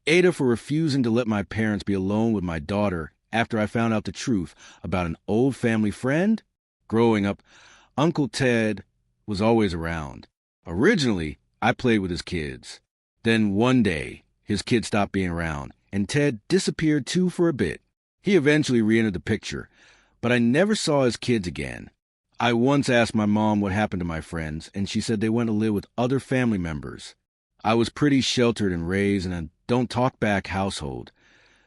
AITAH for refusing to let my parents be alone with my daughter after I found out the truth about an old family friend? Growing up, Uncle Ted was always around. Originally, I played with his kids. Then one day, his kids stopped being around, and Ted disappeared too for a bit. He eventually re-entered the picture, but I never saw his kids again. I once asked my mom what happened to my friends, and she said they went to live with other family members. I was pretty sheltered and raised in a don't-talk-back household,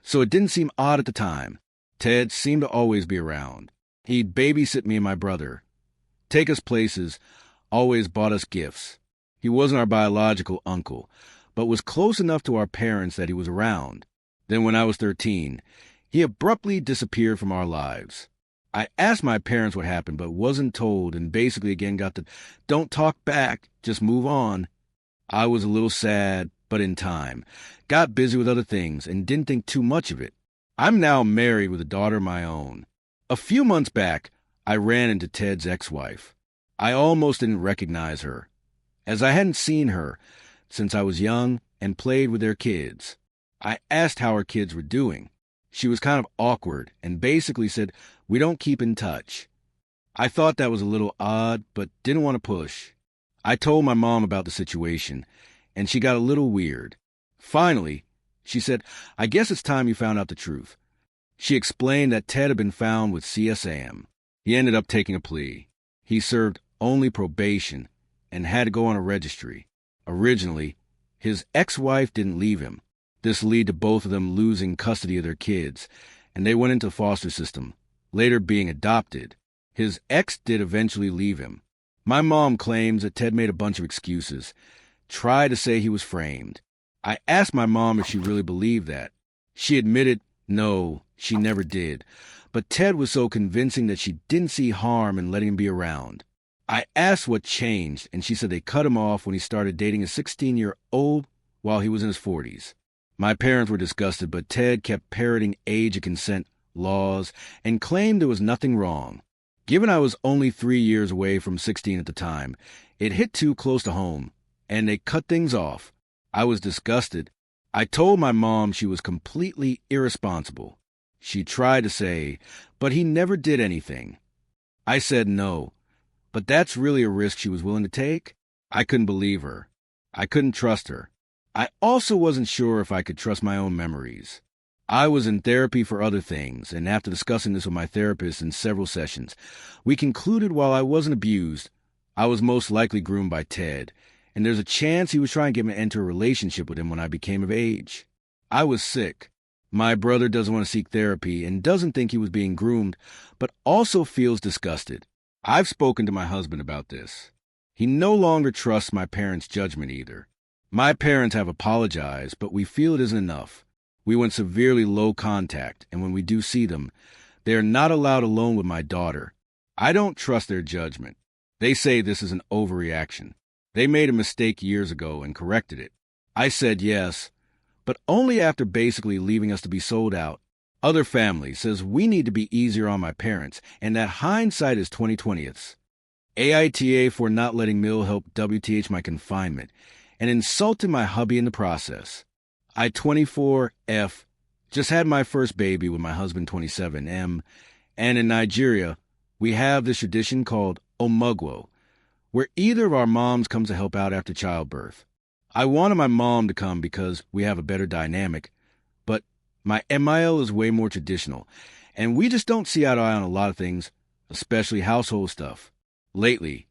so it didn't seem odd at the time. Ted seemed to always be around. He'd babysit me and my brother, take us places, always bought us gifts. He wasn't our biological uncle, but was close enough to our parents that he was around. Then when I was 13, he abruptly disappeared from our lives. I asked my parents what happened, but wasn't told, and basically again got the don't talk back, just move on. I was a little sad, but in time, got busy with other things and didn't think too much of it. I'm now married with a daughter of my own. A few months back, I ran into Ted's ex-wife. I almost didn't recognize her, as I hadn't seen her since I was young and played with their kids. I asked how her kids were doing. She was kind of awkward and basically said, "We don't keep in touch." I thought that was a little odd, but didn't want to push. I told my mom about the situation, and she got a little weird. Finally, she said, "I guess it's time you found out the truth." She explained that Ted had been found with CSAM. He ended up taking a plea. He served only probation and had to go on a registry. Originally, his ex-wife didn't leave him. This led to both of them losing custody of their kids, and they went into the foster system, later being adopted. His ex did eventually leave him. My mom claims that Ted made a bunch of excuses, tried to say he was framed. I asked my mom if she really believed that. She admitted no, she never did, but Ted was so convincing that she didn't see harm in letting him be around. I asked what changed, and she said they cut him off when he started dating a 16-year-old while he was in his 40s. My parents were disgusted, but Ted kept parroting age of consent laws and claimed there was nothing wrong. Given I was only 3 years away from 16 at the time, it hit too close to home, and they cut things off. I was disgusted. I told my mom she was completely irresponsible. She tried to say, but he never did anything. I said no, but that's really a risk she was willing to take. I couldn't believe her. I couldn't trust her. I also wasn't sure if I could trust my own memories. I was in therapy for other things, and after discussing this with my therapist in several sessions, we concluded while I wasn't abused, I was most likely groomed by Ted, and there's a chance he was trying to get me into a relationship with him when I became of age. I was sick. My brother doesn't want to seek therapy and doesn't think he was being groomed, but also feels disgusted. I've spoken to my husband about this. He no longer trusts my parents' judgment either. My parents have apologized, but we feel it isn't enough. We went severely low contact, and when we do see them, they are not allowed alone with my daughter. I don't trust their judgment. They say this is an overreaction. They made a mistake years ago and corrected it. I said yes, but only after basically leaving us to be sold out. Other family says we need to be easier on my parents, and that hindsight is 20/20ths. AITAH for not letting Mill help WTH my confinement, and insulted my hubby in the process. I, 24F, just had my first baby with my husband, 27M, and in Nigeria, we have this tradition called Omugwo, where either of our moms comes to help out after childbirth. I wanted my mom to come because we have a better dynamic, but my MIL is way more traditional, and we just don't see eye to eye on a lot of things, especially household stuff. Lately,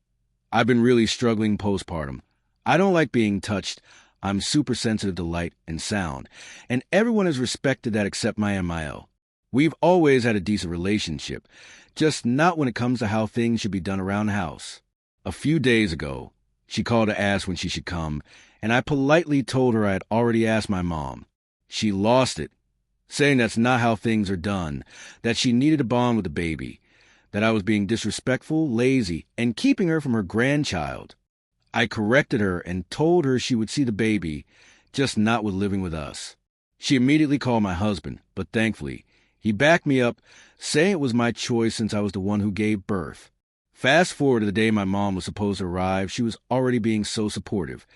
I've been really struggling postpartum. I don't like being touched. I'm super sensitive to light and sound, and everyone has respected that except my MIL. We've always had a decent relationship, just not when it comes to how things should be done around the house. A few days ago, she called to ask when she should come, and I politely told her I had already asked my mom. She lost it, saying that's not how things are done, that she needed to bond with the baby, that I was being disrespectful, lazy, and keeping her from her grandchild. I corrected her and told her she would see the baby, just not with living with us. She immediately called my husband, but thankfully, he backed me up, saying it was my choice since I was the one who gave birth. Fast forward to the day my mom was supposed to arrive, she was already being so supportive.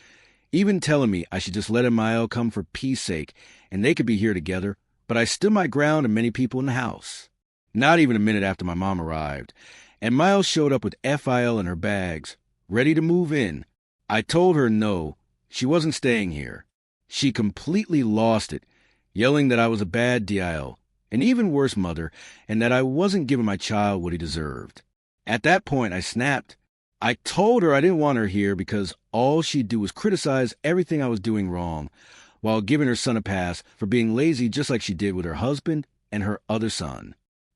even telling me I should just let Emile come for peace sake and they could be here together, but I stood my ground and many people in the house. Not even a minute after my mom arrived, and Miles showed up with FIL in her bags, ready to move in. I told her no, she wasn't staying here. She completely lost it, yelling that I was a bad DIL, an even worse mother, and that I wasn't giving my child what he deserved. At that point, I snapped. I told her I didn't want her here because all she'd do was criticize everything I was doing wrong, while giving her son a pass for being lazy just like she did with her husband and her other son.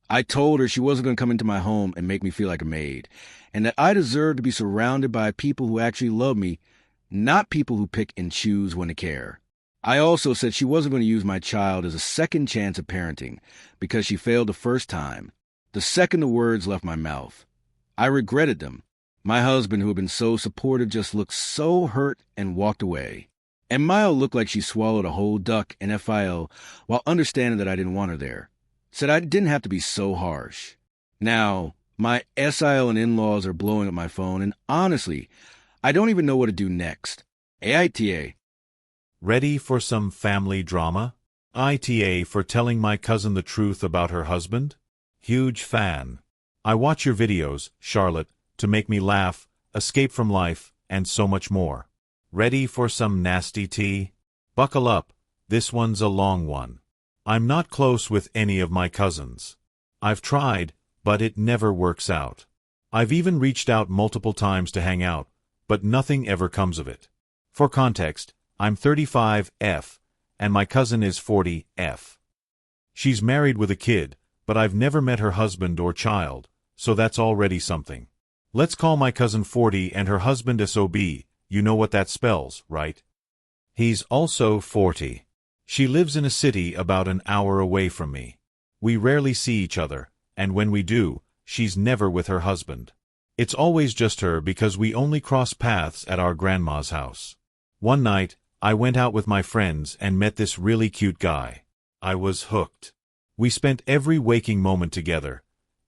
I told her she wasn't going to come into my home and make me feel like a maid, and that I deserved to be surrounded by people who actually love me, not people who pick and choose when to care. I also said she wasn't going to use my child as a second chance at parenting because she failed the first time. The second the words left my mouth, I regretted them. My husband, who had been so supportive, just looked so hurt and walked away. And Maya looked like she swallowed a whole duck in FIL while understanding that I didn't want her there. Said I didn't have to be so harsh. Now, my SIL and in-laws are blowing up my phone, and honestly, I don't even know what to do next. AITA. Ready for some family drama? ITA for telling my cousin the truth about her husband? Huge fan. I watch your videos, Charlotte, to make me laugh, escape from life, and so much more. Ready for some nasty tea? Buckle up, this one's a long one. I'm not close with any of my cousins. I've tried, but it never works out. I've even reached out multiple times to hang out, but nothing ever comes of it. For context, I'm 35F, and my cousin is 40F. She's married with a kid, but I've never met her husband or child, so that's already something. Let's call my cousin 40 and her husband SOB, you know what that spells, right? He's also 40. She lives in a city about an hour away from me. We rarely see each other, and when we do, she's never with her husband. It's always just her because we only cross paths at our grandma's house. One night, I went out with my friends and met this really cute guy. I was hooked. We spent every waking moment together.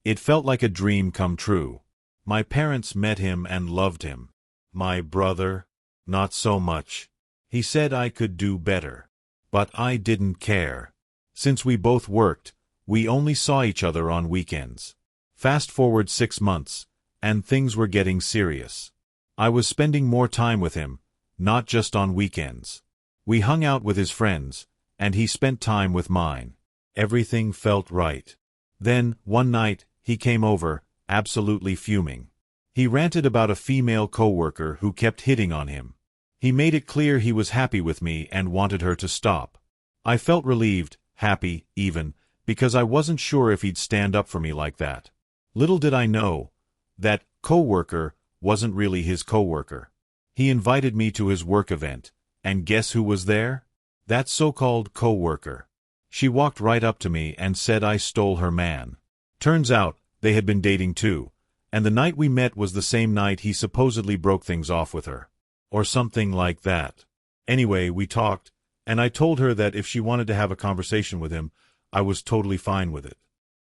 It felt like a dream come true. My parents met him and loved him. My brother, not so much. He said I could do better. But I didn't care. Since we both worked, we only saw each other on weekends. Fast forward 6 months, and things were getting serious. I was spending more time with him, not just on weekends. We hung out with his friends, and he spent time with mine. Everything felt right. Then, one night, he came over, absolutely fuming. He ranted about a female coworker who kept hitting on him. He made it clear he was happy with me and wanted her to stop. I felt relieved, happy, even, because I wasn't sure if he'd stand up for me like that. Little did I know, that coworker wasn't really his coworker. He invited me to his work event, and guess who was there? That so-called coworker. She walked right up to me and said I stole her man. Turns out, they had been dating too, and the night we met was the same night he supposedly broke things off with her. Or something like that. Anyway, we talked, and I told her that if she wanted to have a conversation with him, I was totally fine with it.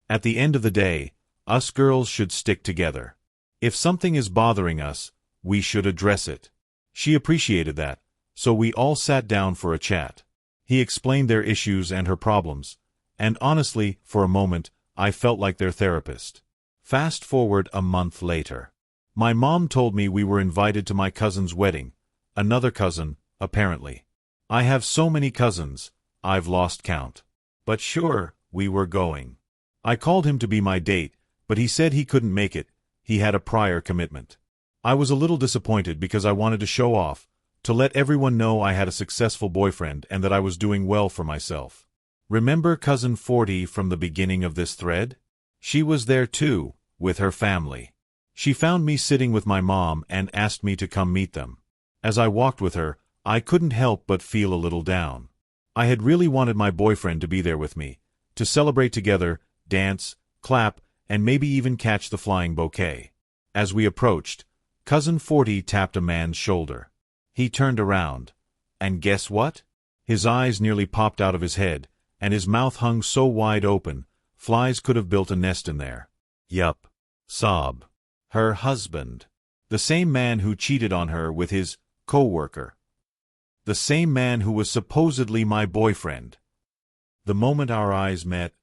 At the end of the day, us girls should stick together. If something is bothering us, we should address it. She appreciated that, so we all sat down for a chat. He explained their issues and her problems, and honestly, for a moment, I felt like their therapist. Fast forward a month later. My mom told me we were invited to my cousin's wedding. Another cousin, apparently. I have so many cousins, I've lost count. But sure, we were going. I called him to be my date, but he said he couldn't make it. He had a prior commitment. I was a little disappointed because I wanted to show off, to let everyone know I had a successful boyfriend and that I was doing well for myself. Remember cousin 40 from the beginning of this thread? She was there too, with her family. She found me sitting with my mom and asked me to come meet them. As I walked with her, I couldn't help but feel a little down. I had really wanted my boyfriend to be there with me, to celebrate together, dance, clap, and maybe even catch the flying bouquet. As we approached, cousin 40 tapped a man's shoulder. He turned around, and guess what? His eyes nearly popped out of his head, and his mouth hung so wide open, flies could have built a nest in there. Yup. Sob. Her husband. The same man who cheated on her with his co-worker. The same man who was supposedly my boyfriend. The moment our eyes met,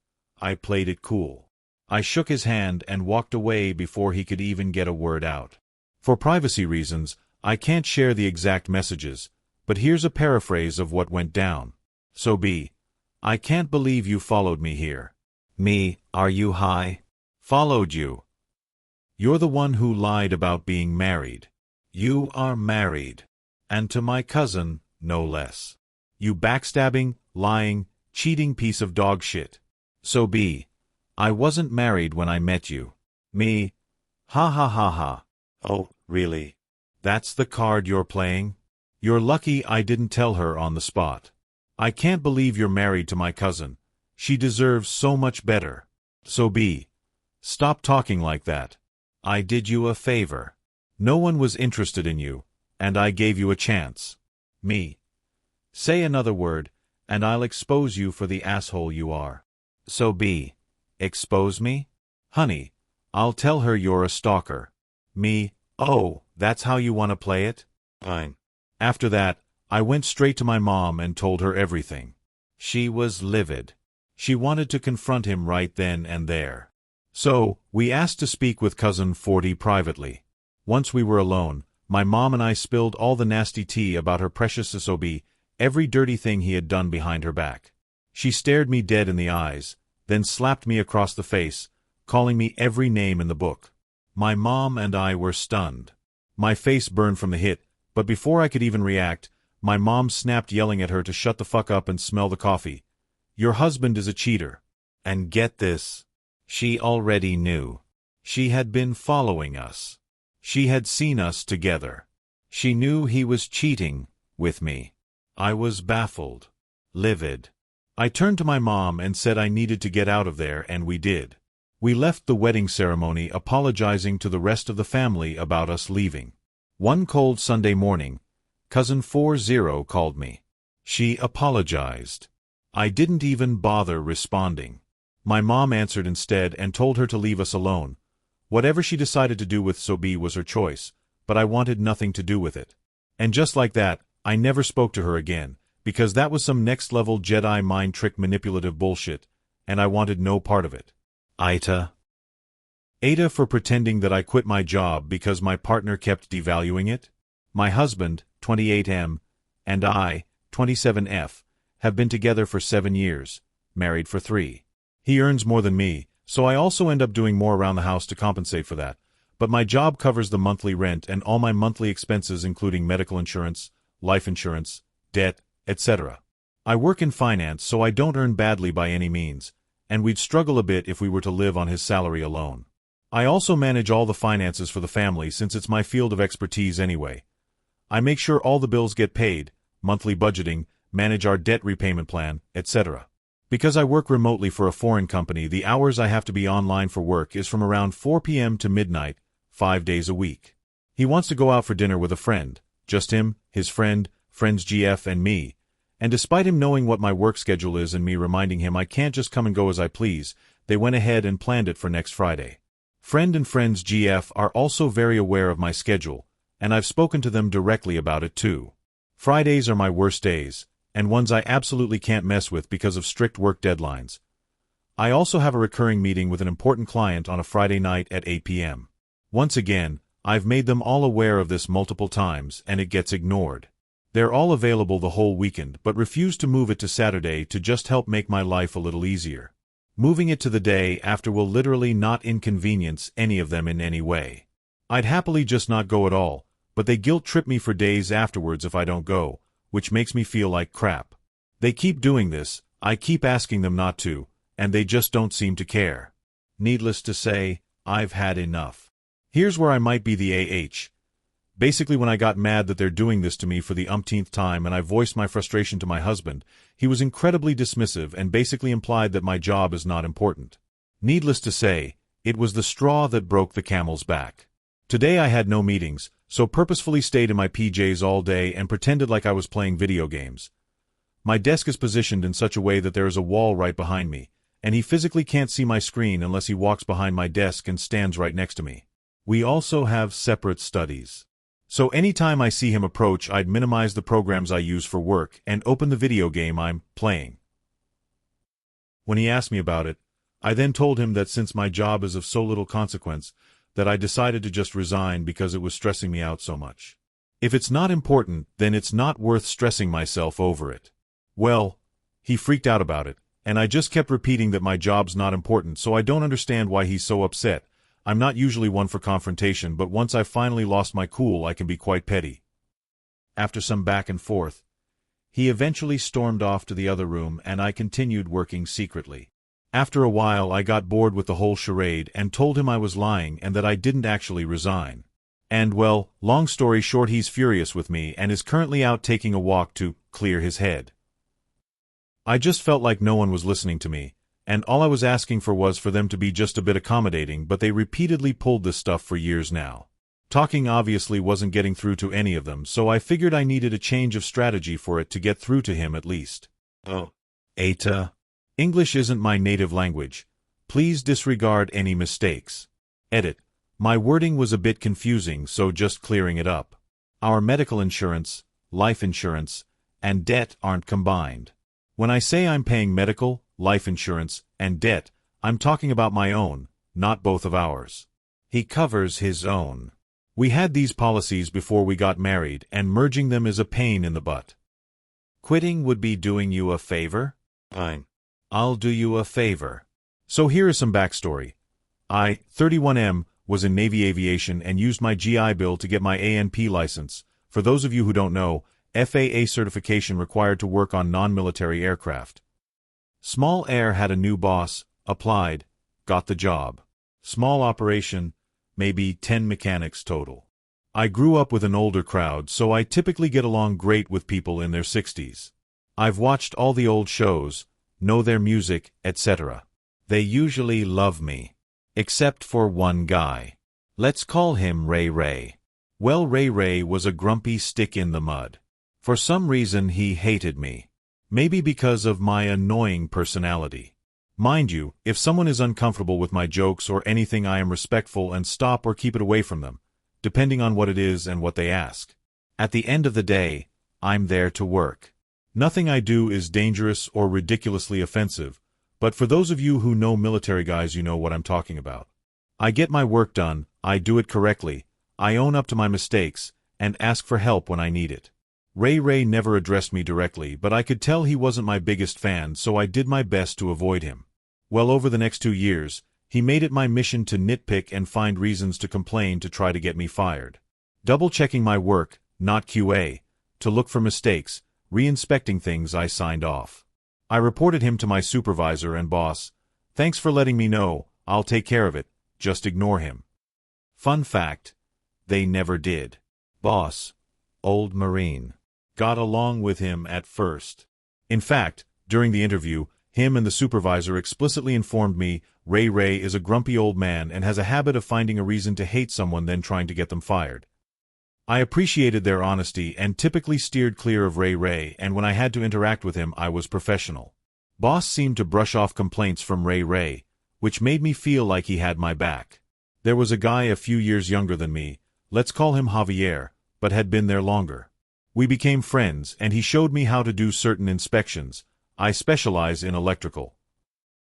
I played it cool. I shook his hand and walked away before he could even get a word out. For privacy reasons, I can't share the exact messages, but here's a paraphrase of what went down. So B, I can't believe you followed me here. Me, are you high? Followed you. You're the one who lied about being married. You are married. And to my cousin, no less. You backstabbing, lying, cheating piece of dog shit. So B, I wasn't married when I met you. Me, ha ha ha ha. Oh, really? That's the card you're playing? You're lucky I didn't tell her on the spot. I can't believe you're married to my cousin. She deserves so much better. So B, stop talking like that. I did you a favor. No one was interested in you, and I gave you a chance. Me, say another word, and I'll expose you for the asshole you are. So B, expose me? Honey, I'll tell her you're a stalker. Me, oh, that's how you want to play it? Fine. After that, I went straight to my mom and told her everything. She was livid. She wanted to confront him right then and there. So, we asked to speak with Cousin 40 privately. Once we were alone, my mom and I spilled all the nasty tea about her precious SOB, every dirty thing he had done behind her back. She stared me dead in the eyes, then slapped me across the face, calling me every name in the book. My mom and I were stunned. My face burned from the hit, but before I could even react, my mom snapped, yelling at her to shut the fuck up and smell the coffee. Your husband is a cheater. And get this. She already knew. She had been following us. She had seen us together. She knew he was cheating with me. I was baffled, livid. I turned to my mom and said I needed to get out of there, and we did. We left the wedding ceremony apologizing to the rest of the family about us leaving. One cold Sunday morning, Cousin 40 called me. She apologized. I didn't even bother responding. My mom answered instead and told her to leave us alone. Whatever she decided to do with Sobi was her choice, but I wanted nothing to do with it. And just like that, I never spoke to her again, because that was some next-level Jedi mind trick manipulative bullshit, and I wanted no part of it. AITAH. AITAH for pretending that I quit my job because my partner kept devaluing it. My husband, 28M, and I, 27F, have been together for 7 years, married for 3. He earns more than me, so I also end up doing more around the house to compensate for that, but my job covers the monthly rent and all my monthly expenses including medical insurance, life insurance, debt, etc. I work in finance, so I don't earn badly by any means, and we'd struggle a bit if we were to live on his salary alone. I also manage all the finances for the family since it's my field of expertise anyway. I make sure all the bills get paid, monthly budgeting, manage our debt repayment plan, etc. Because I work remotely for a foreign company, the hours I have to be online for work is from around 4 p.m. to midnight, 5 days a week. He wants to go out for dinner with a friend, just him, his friend, friends GF and me, and despite him knowing what my work schedule is and me reminding him I can't just come and go as I please, they went ahead and planned it for next Friday. Friend and friends GF are also very aware of my schedule, and I've spoken to them directly about it too. Fridays are my worst days, and ones I absolutely can't mess with because of strict work deadlines. I also have a recurring meeting with an important client on a Friday night at 8 p.m. Once again, I've made them all aware of this multiple times, and it gets ignored. They're all available the whole weekend, but refuse to move it to Saturday to just help make my life a little easier. Moving it to the day after will literally not inconvenience any of them in any way. I'd happily just not go at all, but they guilt-trip me for days afterwards if I don't go, which makes me feel like crap. They keep doing this, I keep asking them not to, and they just don't seem to care. Needless to say, I've had enough. Here's where I might be the AH. Basically, when I got mad that they're doing this to me for the umpteenth time and I voiced my frustration to my husband, he was incredibly dismissive and basically implied that my job is not important. Needless to say, it was the straw that broke the camel's back. Today I had no meetings, so purposefully stayed in my PJs all day and pretended like I was playing video games. My desk is positioned in such a way that there is a wall right behind me, and he physically can't see my screen unless he walks behind my desk and stands right next to me. We also have separate studies. So anytime I see him approach, I'd minimize the programs I use for work and open the video game I'm playing. When he asked me about it, I then told him that since my job is of so little consequence, that I decided to just resign because it was stressing me out so much. If it's not important, then it's not worth stressing myself over it. Well, he freaked out about it, and I just kept repeating that my job's not important, so I don't understand why he's so upset. I'm not usually one for confrontation, but once I've finally lost my cool, I can be quite petty. After some back and forth, he eventually stormed off to the other room, and I continued working secretly. After a while, I got bored with the whole charade and told him I was lying and that I didn't actually resign. And, well, long story short, he's furious with me and is currently out taking a walk to clear his head. I just felt like no one was listening to me, and all I was asking for was for them to be just a bit accommodating, but they repeatedly pulled this stuff for years now. Talking obviously wasn't getting through to any of them, so I figured I needed a change of strategy for it to get through to him at least. Oh. AITAH. English isn't my native language. Please disregard any mistakes. Edit. My wording was a bit confusing, so just clearing it up. Our medical insurance, life insurance, and debt aren't combined. When I say I'm paying medical, life insurance, and debt, I'm talking about my own, not both of ours. He covers his own. We had these policies before we got married, and merging them is a pain in the butt. Quitting would be doing you a favor? Fine. I'll do you a favor. So here is some backstory. I, 31M, was in Navy Aviation and used my GI Bill to get my ANP license. For those of you who don't know, FAA certification required to work on non-military aircraft. Small Air had a new boss, applied, got the job. Small operation, maybe 10 mechanics total. I grew up with an older crowd, so I typically get along great with people in their 60s. I've watched all the old shows, know their music, etc. They usually love me. Except for one guy. Let's call him Ray Ray. Well, Ray Ray was a grumpy stick in the mud. For some reason he hated me. Maybe because of my annoying personality. Mind you, if someone is uncomfortable with my jokes or anything, I am respectful and stop or keep it away from them, depending on what it is and what they ask. At the end of the day, I'm there to work. Nothing I do is dangerous or ridiculously offensive, but for those of you who know military guys, you know what I'm talking about. I get my work done, I do it correctly, I own up to my mistakes, and ask for help when I need it. Ray Ray never addressed me directly, but I could tell he wasn't my biggest fan, so I did my best to avoid him. Well, over the next 2 years, he made it my mission to nitpick and find reasons to complain to try to get me fired. Double-checking my work, not QA, to look for mistakes, re-inspecting things I signed off. I reported him to my supervisor and boss. Thanks for letting me know, I'll take care of it, just ignore him. Fun fact, they never did. Boss, old Marine, got along with him at first. In fact, during the interview, him and the supervisor explicitly informed me Ray Ray is a grumpy old man and has a habit of finding a reason to hate someone then trying to get them fired. I appreciated their honesty and typically steered clear of Ray Ray, and when I had to interact with him, I was professional. Boss seemed to brush off complaints from Ray Ray, which made me feel like he had my back. There was a guy a few years younger than me, let's call him Javier, but had been there longer. We became friends, and he showed me how to do certain inspections. I specialize in electrical.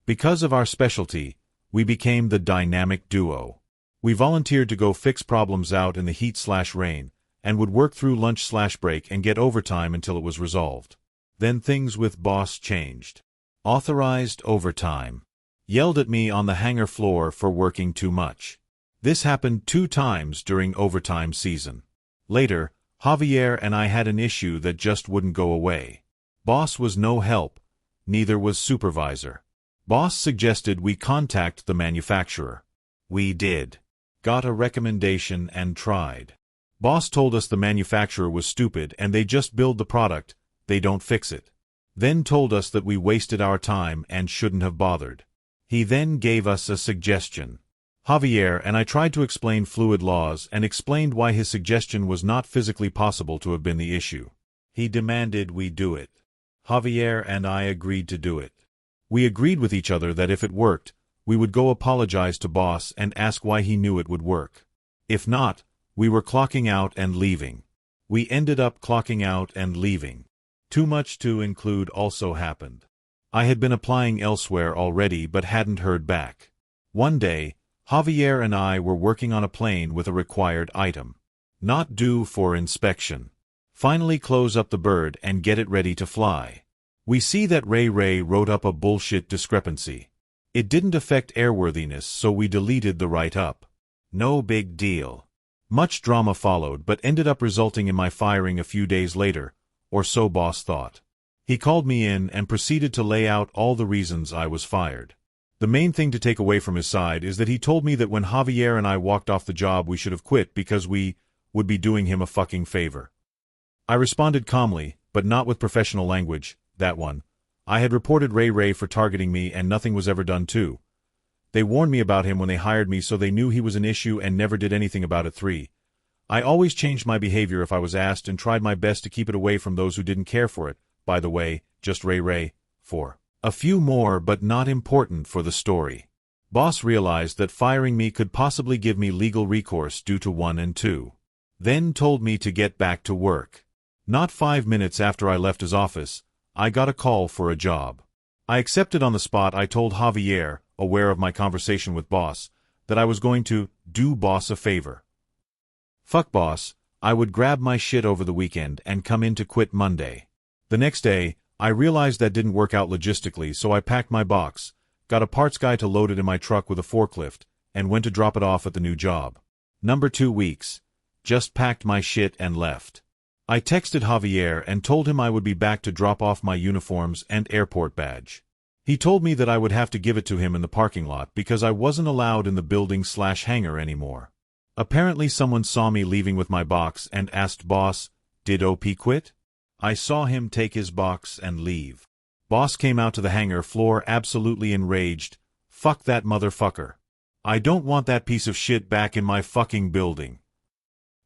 Because of our specialty, we became the dynamic duo. We volunteered to go fix problems out in the heat/rain, and would work through lunch/break and get overtime until it was resolved. Then things with boss changed. Authorized overtime. Yelled at me on the hangar floor for working too much. This happened 2 times during overtime season. Later, Javier and I had an issue that just wouldn't go away. Boss was no help, neither was supervisor. Boss suggested we contact the manufacturer. We did. Got a recommendation and tried. Boss told us the manufacturer was stupid and they just build the product, they don't fix it. Then told us that we wasted our time and shouldn't have bothered. He then gave us a suggestion. Javier and I tried to explain fluid laws and explained why his suggestion was not physically possible to have been the issue. He demanded we do it. Javier and I agreed to do it. We agreed with each other that if it worked, we would go apologize to boss and ask why he knew it would work. If not, We were clocking out and leaving. We ended up clocking out and leaving. Too much to include also happened. I had been applying elsewhere already but hadn't heard back. One day, Javier and I were working on a plane with a required item. Not due for inspection. Finally close up the bird and get it ready to fly. We see that Ray wrote up a bullshit discrepancy. It didn't affect airworthiness, so we deleted the write-up. No big deal. Much drama followed but ended up resulting in my firing a few days later, or so boss thought. He called me in and proceeded to lay out all the reasons I was fired. The main thing to take away from his side is that he told me that when Javier and I walked off the job we should have quit because we would be doing him a fucking favor. I responded calmly, but not with professional language, that one. I had reported Ray for targeting me and nothing was ever done too. They warned me about him when they hired me, so they knew he was an issue and never did anything about it. 3. I always changed my behavior if I was asked and tried my best to keep it away from those who didn't care for it. By the way, just Ray. 4. A few more but not important for the story. Boss realized that firing me could possibly give me legal recourse due to 1 and 2. Then told me to get back to work. Not 5 minutes after I left his office, I got a call for a job. I accepted on the spot. I told Javier, aware of my conversation with boss, that I was going to do boss a favor. Fuck boss, I would grab my shit over the weekend and come in to quit Monday. The next day, I realized that didn't work out logistically, so I packed my box, got a parts guy to load it in my truck with a forklift, and went to drop it off at the new job. Number 2 weeks. Just packed my shit and left. I texted Javier and told him I would be back to drop off my uniforms and airport badge. He told me that I would have to give it to him in the parking lot because I wasn't allowed in the building/hangar anymore. Apparently someone saw me leaving with my box and asked boss, "Did OP quit?" I saw him take his box and leave. Boss came out to the hangar floor absolutely enraged. "Fuck that motherfucker. I don't want that piece of shit back in my fucking building."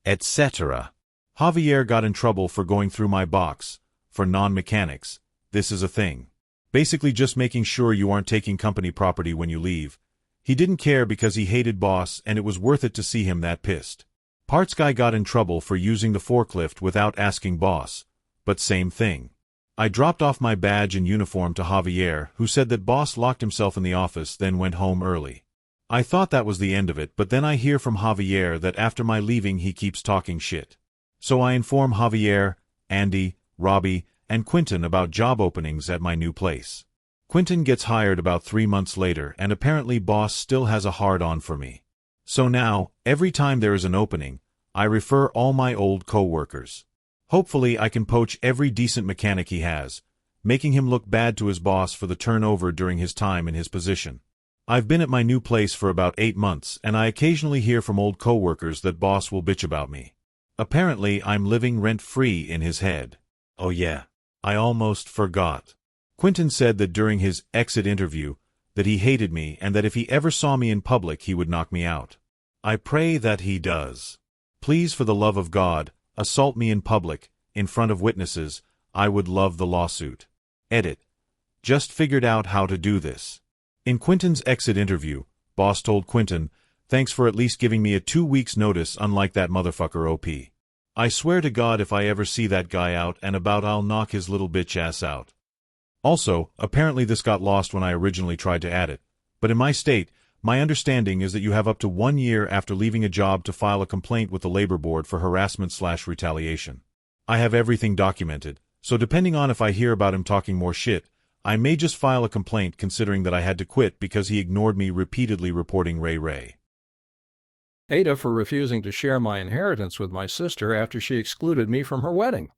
Etc. Javier got in trouble for going through my box. For non-mechanics, this is a thing. Basically just making sure you aren't taking company property when you leave. He didn't care because he hated boss and it was worth it to see him that pissed. Parts guy got in trouble for using the forklift without asking boss. But same thing. I dropped off my badge and uniform to Javier, who said that boss locked himself in the office then went home early. I thought that was the end of it, but then I hear from Javier that after my leaving he keeps talking shit. So I inform Javier, Andy, Robbie, and Quentin about job openings at my new place. Quentin gets hired about 3 months later and apparently boss still has a hard-on for me. So now, every time there is an opening, I refer all my old co-workers. Hopefully I can poach every decent mechanic he has, making him look bad to his boss for the turnover during his time in his position. I've been at my new place for about 8 months and I occasionally hear from old co-workers that boss will bitch about me. Apparently I'm living rent-free in his head. Oh yeah, I almost forgot. Quentin said that during his exit interview that he hated me and that if he ever saw me in public he would knock me out. I pray that he does. Please, for the love of God, assault me in public, in front of witnesses. I would love the lawsuit. Edit. Just figured out how to do this. In Quentin's exit interview, boss told Quentin, "Thanks for at least giving me a 2 weeks notice, unlike that motherfucker OP. I swear to God if I ever see that guy out and about I'll knock his little bitch ass out." Also, apparently this got lost when I originally tried to add it, but in my state, my understanding is that you have up to 1 year after leaving a job to file a complaint with the labor board for harassment/retaliation. I have everything documented, so depending on if I hear about him talking more shit, I may just file a complaint considering that I had to quit because he ignored me repeatedly reporting Ray. AITAH for refusing to share my inheritance with my sister after she excluded me from her wedding.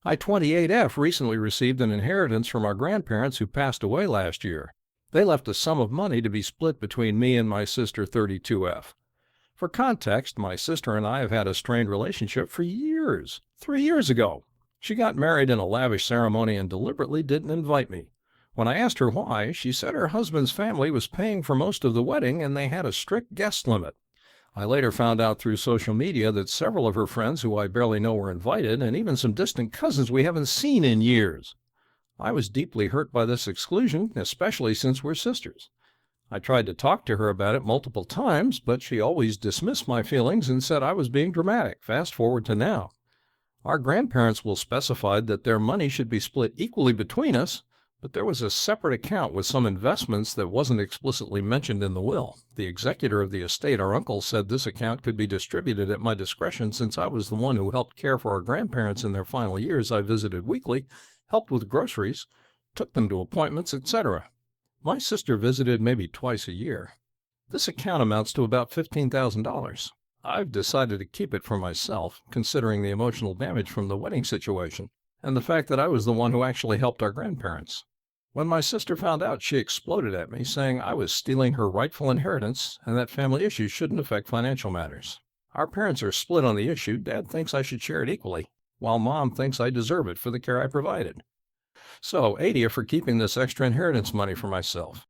I-28F recently received an inheritance from our grandparents who passed away last year. They left a sum of money to be split between me and my sister 32F. For context, my sister and I have had a strained relationship for years. 3 years ago, she got married in a lavish ceremony and deliberately didn't invite me. When I asked her why, she said her husband's family was paying for most of the wedding and they had a strict guest limit. I later found out through social media that several of her friends who I barely know were invited, and even some distant cousins we haven't seen in years. I was deeply hurt by this exclusion, especially since we're sisters. I tried to talk to her about it multiple times, but she always dismissed my feelings and said I was being dramatic. Fast forward to now. Our grandparents will specified that their money should be split equally between us, but there was a separate account with some investments that wasn't explicitly mentioned in the will. The executor of the estate, our uncle, said this account could be distributed at my discretion since I was the one who helped care for our grandparents in their final years. I visited weekly, helped with groceries, took them to appointments, etc. My sister visited maybe twice a year. This account amounts to about $15,000. I've decided to keep it for myself, considering the emotional damage from the wedding situation and the fact that I was the one who actually helped our grandparents. When my sister found out, she exploded at me, saying I was stealing her rightful inheritance and that family issues shouldn't affect financial matters. Our parents are split on the issue. Dad thinks I should share it equally, while Mom thinks I deserve it for the care I provided. So, AITAH for keeping this extra inheritance money for myself.